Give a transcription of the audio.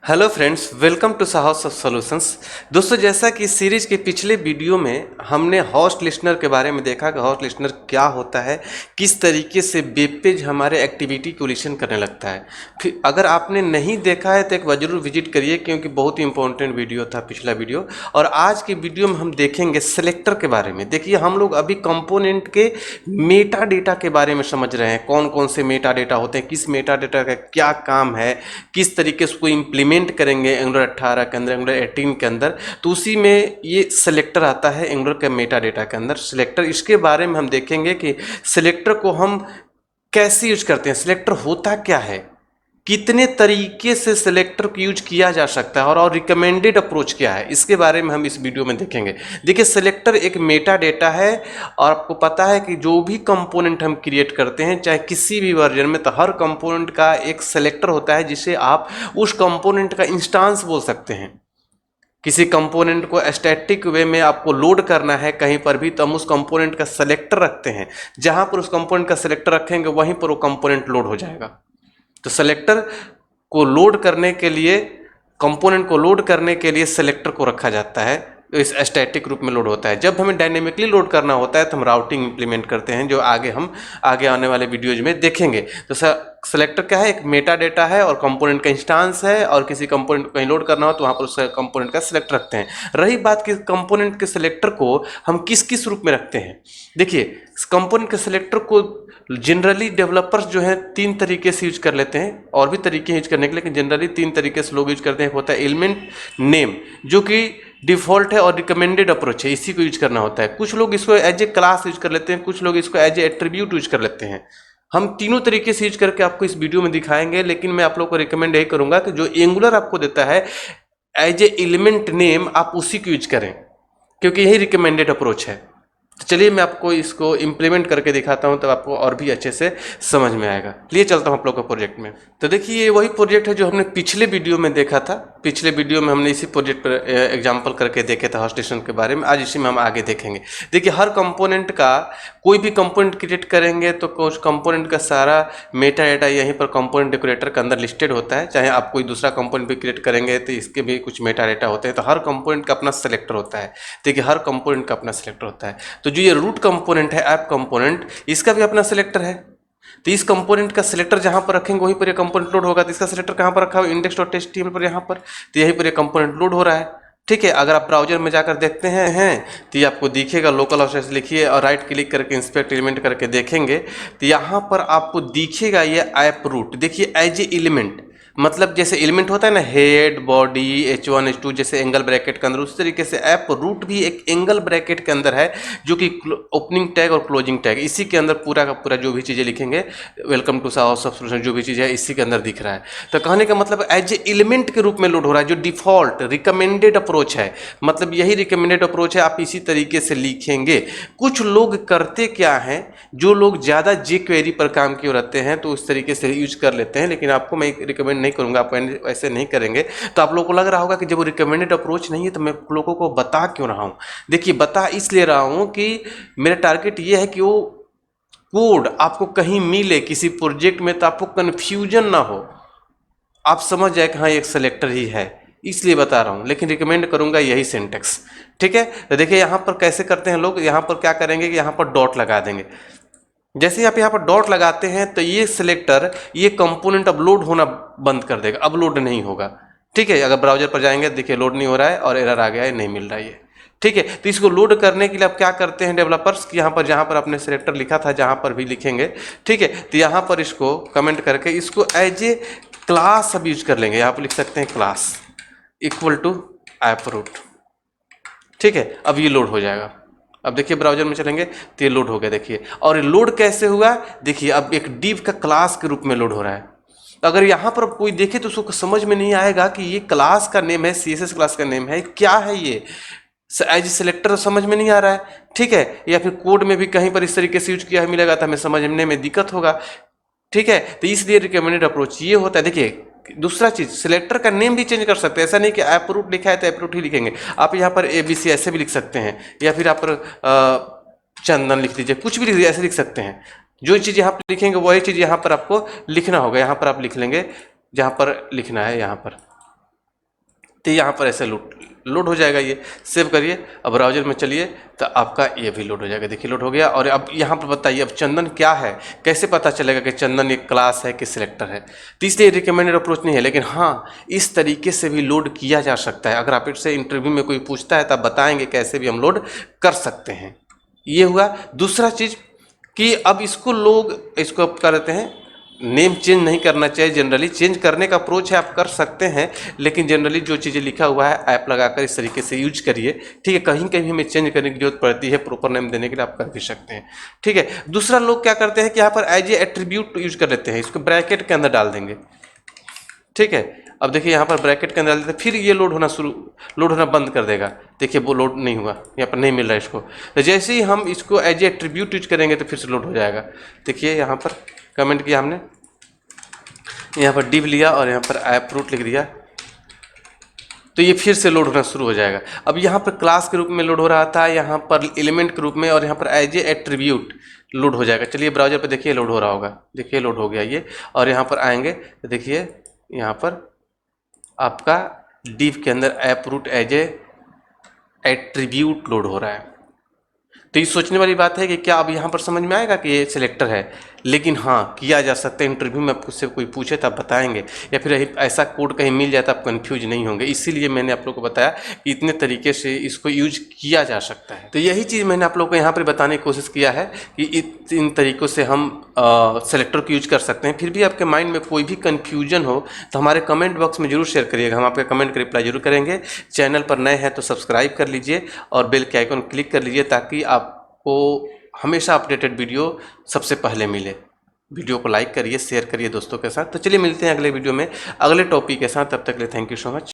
Hello friends, welcome to साहस of solutions. दोस्तों, जैसा कि सीरीज के पिछले वीडियो में हमने होस्ट लिस्टनर के बारे में देखा कि होस्ट लिस्टनर क्या होता है, किस तरीके से वेब पेज हमारे एक्टिविटी को लिसन करने लगता है। फिर अगर आपने नहीं देखा है तो एक बार जरूर विजिट करिए, क्योंकि बहुत ही इंपॉर्टेंट वीडियो था पिछला वीडियो। और आज की वीडियो में हम देखेंगे सेलेक्टर के बारे में। देखिए, हम लोग अभी कंपोनेंट के मेटा डेटा के बारे में समझ रहे हैं, कौन कौन से मेटा डेटा होते हैं, किस मेटा डेटा का क्या काम है, किस तरीके से उसको इम्प्लीमेंट करेंगे एंगुलर 18 के अंदर, एंगुलर 18 के अंदर। तो उसी में ये सेलेक्टर आता है एंगुलर के मेटा डेटा के अंदर। सेलेक्टर, इसके बारे में हम देखेंगे कि सेलेक्टर को हम कैसे यूज करते हैं, सेलेक्टर होता क्या है, कितने तरीके से सेलेक्टर को यूज किया जा सकता है और रिकमेंडेड अप्रोच क्या है, इसके बारे में हम इस वीडियो में देखेंगे। देखिए, सेलेक्टर एक मेटा डेटा है और आपको पता है कि जो भी कंपोनेंट हम क्रिएट करते हैं, चाहे किसी भी वर्जन में, तो हर कंपोनेंट का एक सेलेक्टर होता है जिसे आप उस कंपोनेंट का इंस्टांस बोल सकते हैं। किसी कंपोनेंट को स्टैटिक वे में आपको लोड करना है कहीं पर भी, तो हम उस कंपोनेंट का सेलेक्टर रखते हैं। जहां पर उस कंपोनेंट का सेलेक्टर रखेंगे वहीं पर वो कंपोनेंट लोड हो जाएगा। तो सेलेक्टर को लोड करने के लिए, कंपोनेंट को लोड करने के लिए सेलेक्टर को रखा जाता है। तो इस स्टैटिक रूप में लोड होता है। जब हमें डायनेमिकली लोड करना होता है तो हम राउटिंग इंप्लीमेंट करते हैं, जो हम आगे आने वाले वीडियोज में देखेंगे। तो सेलेक्टर क्या है, एक मेटा डेटा है और कंपोनेंट का इंस्टांस है, और किसी कंपोनेंट को कहीं लोड करना हो तो वहाँ पर उस कंपोनेंट का सेलेक्ट रखते हैं। रही बात कि कंपोनेंट के सेलेक्टर को हम किस किस रूप में रखते हैं। देखिए, कंपोनेंट के सेलेक्टर को जनरली डेवलपर्स जो है तीन तरीके से यूज कर लेते हैं, और भी तरीके यूज करने के, लेकिन जनरली तीन तरीके से लोग यूज करते हैं। होता है एलिमेंट नेम, जो कि डिफॉल्ट है और रिकमेंडेड अप्रोच है, इसी को यूज करना होता है। कुछ लोग इसको एज ए क्लास यूज कर लेते हैं, कुछ लोग इसको एज ए एट्रीब्यूट यूज कर लेते हैं। हम तीनों तरीके से यूज करके आपको इस वीडियो में दिखाएंगे, लेकिन मैं आप लोग को रिकमेंड यही करूंगा कि जो एंगुलर आपको देता है एज ए एलिमेंट नेम, आप उसी को यूज करें, क्योंकि यही रिकमेंडेड अप्रोच है। तो चलिए मैं आपको इसको इम्प्लीमेंट करके दिखाता हूं, तब आपको और भी अच्छे से समझ में आएगा। लिए चलता हूं आप लोग को प्रोजेक्ट में। तो देखिए, ये वही प्रोजेक्ट है जो हमने पिछले वीडियो में देखा था। पिछले वीडियो में हमने इसी प्रोजेक्ट पर एग्जांपल करके देखे थे होस्ट लिस्टनर के बारे में। आज इसी में हम आगे देखेंगे। देखिए, हर कंपोनेंट का, कोई भी कंपोनेंट क्रिएट करेंगे तो उस कंपोनेंट का सारा मेटा डेटा यहीं पर कंपोनेंट डेकोरेटर के अंदर लिस्टेड होता है। चाहे आप कोई दूसरा कंपोनेंट भी क्रिएट करेंगे तो इसके भी कुछ मेटा डेटा होते हैं। तो हर कंपोनेंट का अपना सेलेक्टर होता है। देखिए, हर कंपोनेंट का अपना सेलेक्टर होता है। तो जो ये रूट कंपोनेंट है, ऐप कंपोनेंट, इसका भी अपना सेलेक्टर है। तो इस कंपोनेंट का सेलेक्टर जहां पर रखेंगे वहीं पर ये कंपोनेंट लोड होगा। तो इसका सेलेक्टर कहां पर रखा हुआ, index.html पर यहाँ पर। तो यहीं पर ये कंपोनेंट लोड हो रहा है। ठीक है, अगर आप ब्राउजर में जाकर देखते हैं तो ये आपको दिखेगा, लोकल होस्ट लिखिए और राइट क्लिक करके इंस्पेक्ट एलिमेंट करके देखेंगे तो यहाँ पर आपको दिखेगा ये ऐप रूट। देखिए, एज ए एलिमेंट, मतलब जैसे एलिमेंट होता है ना, हेड, बॉडी, H1 H2 जैसे एंगल ब्रैकेट के अंदर, उस तरीके से ऐप रूट भी एक एंगल ब्रैकेट के अंदर है, जो कि ओपनिंग टैग और क्लोजिंग टैग, इसी के अंदर पूरा का पूरा जो भी चीज़ें लिखेंगे, वेलकम टू साहस ऑफ सॉल्यूशंस, जो भी चीज़ है इसी के अंदर दिख रहा है। तो कहने का मतलब एज ए एलिमेंट के रूप में लोड हो रहा है, जो डिफॉल्ट रिकमेंडेड अप्रोच है। मतलब यही रिकमेंडेड अप्रोच है, आप इसी तरीके से लिखेंगे। कुछ लोग करते क्या हैं, जो लोग ज़्यादा jQuery पर काम किए रहते हैं तो उस तरीके से यूज कर लेते हैं, लेकिन आपको मैं रिकमेंड नहीं करूंगा, आप ऐसे नहीं करेंगे। तो आप लोगों को लग रहा होगा कि जब वो रिकमेंडेड अप्रोच नहीं है तो मैं लोगों को बता क्यों रहा हूँ। देखिए, बता इसलिए रहा हूँ कि मेरा टारगेट ये है कि वो कोड आपको कहीं मिले किसी प्रोजेक्ट में तो आपको कन्फ्यूजन ना हो, आप समझ जाए कि हाँ एक सेलेक्टर ही है, इसलिए बता रहा हूँ। लेकिन रिकमेंड करूंगा यही सिंटेक्स। ठीक है, तो देखिए यहाँ पर कैसे करते हैं लोग। यहाँ पर क्या करेंगे कि यहाँ पर डॉट लगा देंगे। जैसे आप यहाँ पर डॉट लगाते हैं तो ये सिलेक्टर, ये कंपोनेंट अब लोड होना बंद कर देगा, अब लोड नहीं होगा। ठीक है, अगर ब्राउजर पर जाएंगे देखिए लोड नहीं हो रहा है और एरर आ गया है, नहीं मिल रहा है ये। ठीक है, तो इसको लोड करने के लिए अब क्या करते हैं डेवलपर्स कि यहाँ पर जहाँ पर आपने सिलेक्टर लिखा था, जहाँ पर भी लिखेंगे, ठीक है, तो यहाँ पर इसको कमेंट करके इसको एज ए क्लास अब यूज कर लेंगे। यहाँ पर लिख सकते हैं class equal to app root. ठीक है, अब ये लोड हो जाएगा। अब देखिए ब्राउजर में चलेंगे तो ये लोड हो गया। देखिए, और ये लोड कैसे हुआ, देखिए अब एक डिव का क्लास के रूप में लोड हो रहा है। अगर यहाँ पर कोई देखे तो उसको समझ में नहीं आएगा कि ये क्लास का नेम है, CSS क्लास का नेम है, क्या है ये, एज सेलेक्टर समझ में नहीं आ रहा है। ठीक है, या फिर कोड में भी कहीं पर इस तरीके से यूज किया है मिलेगा तो हमें समझने में दिक्कत होगा। ठीक है, तो इसलिए रिकमेंडेड अप्रोच ये होता है। देखिए, दूसरा चीज, सिलेक्टर का नेम भी चेंज कर सकते हैं। ऐसा नहीं कि ऐप रूट लिखा है तो ऐप रूट ही लिखेंगे। आप यहाँ पर ABC ऐसे भी लिख सकते हैं, या फिर आप चंदन लिख दीजिए, कुछ भी ऐसे लिख सकते हैं। जो चीज़ यहाँ पर लिखेंगे वही चीज़ यहाँ पर आपको लिखना होगा। यहाँ पर आप लिख लेंगे जहाँ पर लिखना है, यहाँ पर तो यहाँ पर ऐसे लोड हो जाएगा। ये सेव करिए, अब ब्राउज़र में चलिए तो आपका ये भी लोड हो जाएगा। देखिए लोड हो गया। और अब यहाँ पर बताइए अब चंदन क्या है, कैसे पता चलेगा कि चंदन एक क्लास है कि सिलेक्टर है। तो इसलिए रिकमेंडेड अप्रोच नहीं है, लेकिन हाँ इस तरीके से भी लोड किया जा सकता है। अगर आप इससे इंटरव्यू में कोई पूछता है तब बताएंगे कैसे भी हम लोड कर सकते हैं। ये हुआ। दूसरा चीज़ कि अब इसको अब कर देते हैं, नेम चेंज नहीं करना चाहिए। जनरली चेंज करने का अप्रोच है, आप कर सकते हैं, लेकिन जनरली जो चीज़ें लिखा हुआ है ऐप लगाकर इस तरीके से यूज करिए। ठीक है, कहीं कहीं हमें चेंज करने की जरूरत पड़ती है, प्रॉपर नेम देने के लिए आप कर भी सकते हैं। ठीक है, दूसरा लोग क्या करते हैं कि यहाँ पर एज ए एट्रीब्यूट यूज कर लेते हैं, इसको ब्रैकेट के अंदर डाल देंगे। ठीक है, अब देखिए यहाँ पर ब्रैकेट के अंदर डाल देते हैं, फिर ये लोड होना बंद कर देगा। देखिए वो लोड नहीं हुआ, यहाँ पर नहीं मिल रहा है इसको। तो जैसे ही हम इसको एज ए एट्रीब्यूट यूज करेंगे तो फिर से लोड हो जाएगा। देखिए यहाँ पर कमेंट किया हमने, यहाँ पर div लिया और यहाँ पर ऐप रूट लिख दिया, तो ये फिर से लोड होना शुरू हो जाएगा। अब यहाँ पर क्लास के रूप में लोड हो रहा था, यहाँ पर एलिमेंट के रूप में, और यहाँ पर एज ए एट्रीब्यूट लोड हो जाएगा। चलिए ब्राउजर पे देखिए लोड हो रहा होगा। देखिए लोड हो गया ये, और यहाँ पर आएंगे तो देखिए यहाँ पर आपका div के अंदर app root as a attribute load हो रहा है। तो ये सोचने वाली बात है कि क्या अब यहाँ पर समझ में आएगा कि ये सिलेक्टर है, लेकिन हाँ किया जा सकता है। इंटरव्यू में आपको से कोई पूछे तब बताएंगे, या फिर ऐसा कोड कहीं मिल जाए तो आप कन्फ्यूज नहीं होंगे। इसीलिए मैंने आप लोग को बताया कि इतने तरीके से इसको यूज किया जा सकता है। तो यही चीज़ मैंने आप लोग को यहाँ पर बताने की कोशिश किया है कि इन तरीक़ों से हम सेलेक्टर को यूज कर सकते हैं। फिर भी आपके माइंड में कोई भी कन्फ्यूजन हो तो हमारे कमेंट बॉक्स में जरूर शेयर करिएगा, हम आपके कमेंट का रिप्लाई जरूर करेंगे। चैनल पर नए हैं तो सब्सक्राइब कर लीजिए और बेल के आइकन क्लिक कर लीजिए, ताकि आपको हमेशा अपडेटेड वीडियो सबसे पहले मिले। वीडियो को लाइक करिए, शेयर करिए दोस्तों के साथ। तो चलिए मिलते हैं अगले वीडियो में अगले टॉपिक के साथ। तब तक के लिए थैंक यू सो मच।